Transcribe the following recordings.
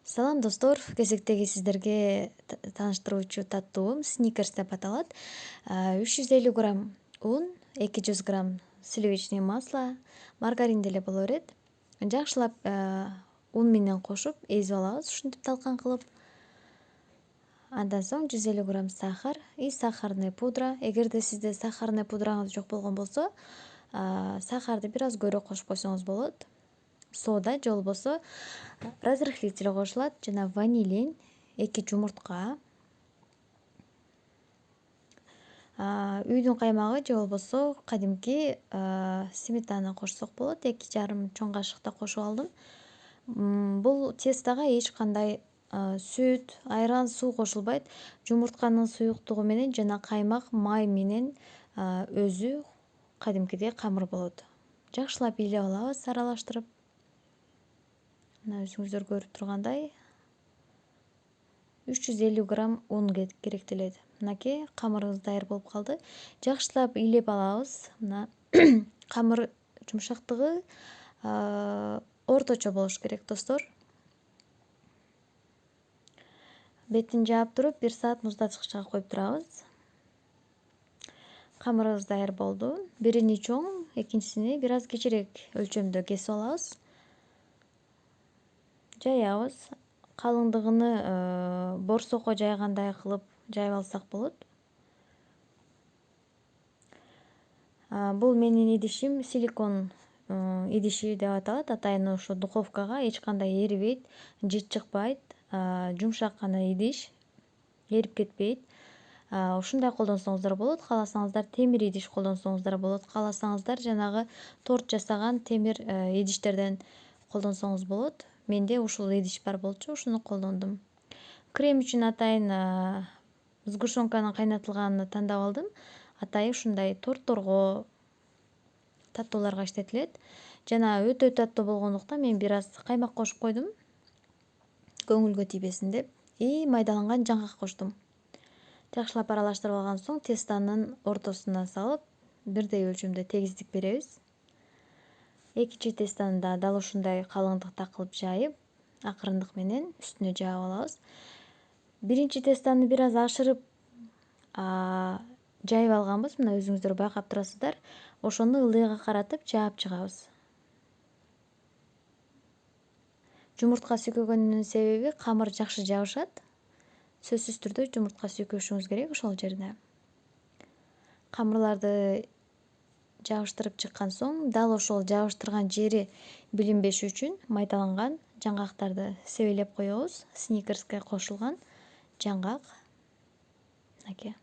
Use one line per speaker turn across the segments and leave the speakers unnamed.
Салам достор, кезектеги сиздерге тааныштыруучу таттуум сникерс деп аталат. 350 грамм un, 200 грамм сливочное масло, маргарин деле боло берет. Жакшылап un менен кошуп эзип алабыз, ушинтип талкан кылып. Андан соң 150 грамм сахар и сахарная пудра. Эгерде сизде сахарная пудраңыз жок болгон болсо, сахарды бир аз көбүрөөк кошуп койсоңуз болот. Сода же болбосо разрыхлитель кошулат жана ванилин, 2 жумуртка, үйдүн каймагы же болбосо кадимки сметана кошсок болот. 2,5 чоң кашык да кошуп алдым. Бул тестого эч кандай сүт, айран, суу кошулбайт. Жумуртканын суюктугу менен жана каймак, май менен өзү кадимкидей камыр болот. Жакшылап бийлеп алабыз, аралаштырып. Мына өзүңүздөр көрүп тургандай 350 грамм un керектелет. Мынакей камырыбыз даяр болуп калды. Жакшылап ыйлеп алабыз. Мына камыр жумшактыгы орточо болуш керек, достор. Бетин жаап туруп 1 саат муздаткычка коюп турабыз. Камырыбыз даяр болду. Бирини чоң, экинчисини бир аз кичирээк өлчөмдө кесип алабыз. Жаябыз. Калыңдыгыны борсокко жайгандай кылып жайып алсак болот. Бул менин идишим силикон идиши деп аталат. Атайын ошо духовкага эч кандай эрибейт, жыт чыкпайт. Жумшак гана идиш, эрип кетпейт. Ушундай колдонсоңуздар болот. Кааласаңыздар темир идиш колдонсоңуздар болот. Кааласаңыздар жанагы торт жасаган темир идиштерден колдонсоңуз болот. Менде ушул идиш бар болчу, ушуну колдондум. Крем үчүн атайын сгущенканын кайнатылганын тандап алдым. Атайын ушундай тортторго, таттууларга иштетилет. Жана өтө таттуу болгондуктан мен бир аз каймак кошуп койдум. Көңүлгө тийбесин деп. И майдаланган жаңгак коштум. Жакшылап аралаштырып алган соң тестонун ортосуна салып, бирдей өлчөмдө тегиздик беребиз. Экинчи тестону да дал ушундай калыңдыкта кылып жайып, акырындык менен үстүнө жаап алабыз. Биринчи тестону бир аз ашырып жайып алганбыз. Мына өзүңүздөр байкап турасыздар. Ошону ылдыйга каратып жаап чыгабыз. Жумуртка сүйкөгөнүнүн себеби камыр жакшы жабышат. Сөзсүз түрдө жумуртка сүйкөшүңүз керек ошол жерине. Камырларды жабыштырып чыккан соң, дал ошол жабыштырган жери билинбеш үчүн майдаланган жаңгактарды себелеп коебуз. Сникерске кошулган жаңгак. Мынакей.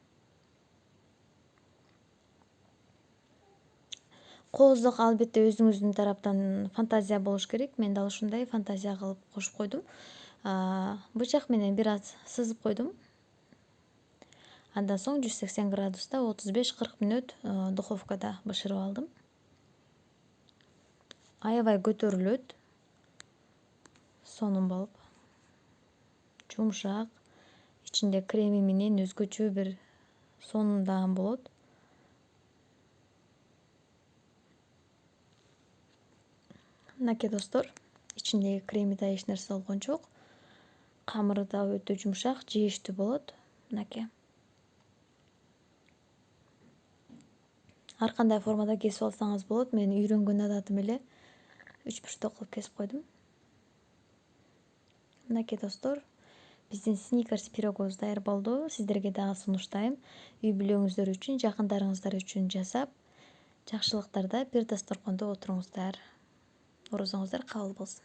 Кооздук албетте өзүңүздүн тараптан фантазия болуш керек. Мен дал ушундай фантазия кылып кошуп койдум. Бычак менен бир аз сызып койдум. Андан соң 180 градуста 35-40 мүнөт духовкада бышырып алдым. Аябай көтөрүлөт. Сонун болуп. Жумшак. Ичинде креми менен өзгөчө бир сонун даам болот. Мынакей достор, ичиндеги креми да эч нерсе болгон жок. Камыры да өтө жумшак, жейиштүү болот. Мынакей. Ар кандай формада кесип алсаңыз болот. Мен үйрөнгөн адатым эле 3 бурчтук кылып кесип койдум. Мынакей достор, биздин сникерс пирогубуз даяр болду. Сиздерге дагы сунуштайм. Үй бүлөңүздөр үчүн, жакындарыңыздар үчүн жасап, жакшылыктарда бир дасторкондо отуруңуздар. Оорузуңуздар кабыл болсун.